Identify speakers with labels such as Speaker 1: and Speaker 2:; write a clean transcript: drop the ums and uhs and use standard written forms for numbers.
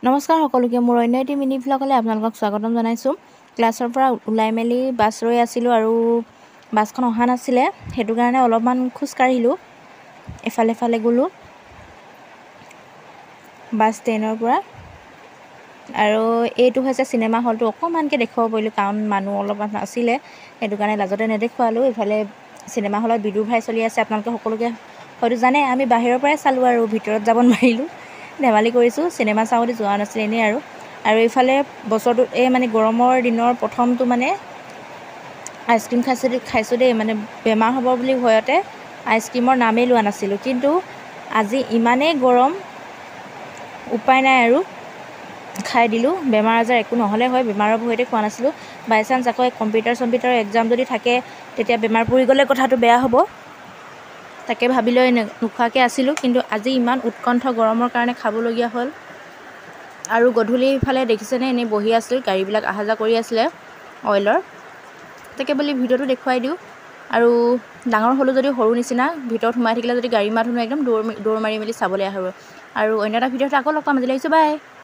Speaker 1: নমস্কাৰ সকলোকে মোৰ অন্য এটি মিনি ভ্লগলৈ আপোনালোকক স্বাগতম জনাইছোঁ। ক্লাছৰ পৰা ওলাই মেলি বাছ ৰৈ আছিলোঁ আৰু বাছখন অহা নাছিলে, সেইটো কাৰণে অলপমান খোজকাঢ়িলোঁ, এফালে এফালে গ'লোঁ বাছ ষ্টেণ্ডৰ পৰা। আৰু এইটো হৈছে চিনেমা হলটো, অকণমানকৈ দেখুৱাব পাৰিলোঁ কাৰণ মানুহ অলপমান আছিলে, সেইটো কাৰণে লাজতে নেদেখুৱালোঁ। এইফালে চিনেমা হলত বিদুৰ ভাই চলি আছে, আপোনালোকে সকলোকে হয়তো জানে। আমি বাহিৰৰ পৰাই চালোঁ আৰু ভিতৰত যাব নোৱাৰিলোঁ, ধেমালি কৰিছোঁ, চিনেমা চাওঁ বুলি যোৱা নাছিলে এনেই আৰু এইফালে বছৰটো মানে গৰমৰ দিনৰ প্ৰথমটো মানে আইচক্ৰীম খাইছোঁ দেই, মানে বেমাৰ হ'ব বুলি ভয়তে আইচক্ৰীমৰ নামেই লোৱা নাছিলোঁ, কিন্তু আজি ইমানেই গৰম উপায় নাই আৰু খাই দিলোঁ। বেমাৰ আজাৰ একো নহ'লে হয়, বেমাৰৰ ভয়তে খোৱা নাছিলোঁ। বাই চান্স আকৌ কম্পিউটাৰৰ এক্সাম যদি থাকে তেতিয়া বেমাৰ পৰি গ'লে কথাটো বেয়া হ'ব, তাকে ভাবি লৈ নোখোৱাকৈ আছিলোঁ। কিন্তু আজি ইমান উৎকণ্ঠ গৰমৰ কাৰণে খাবলগীয়া হ'ল। আৰু গধূলি ইফালে দেখিছেনে, এনেই বহি আছিল, গাড়ীবিলাক অহা যোৱা কৰি আছিলে অইলৰ, তাকে বুলি ভিডিঅ'টো দেখুৱাই দিওঁ। আৰু ডাঙৰ হ'লোঁ যদিও সৰু নিচিনা, ভিতৰত সোমাই থাকিলে যদি গাড়ী মাত শুনো একদম দৌৰ মাৰি মেলি চাবলৈ আহোঁ। আৰু অন্য এটা ভিডিঅ'ত আকৌ লগ পাম, আজিলৈ আহিছোঁ, বাই।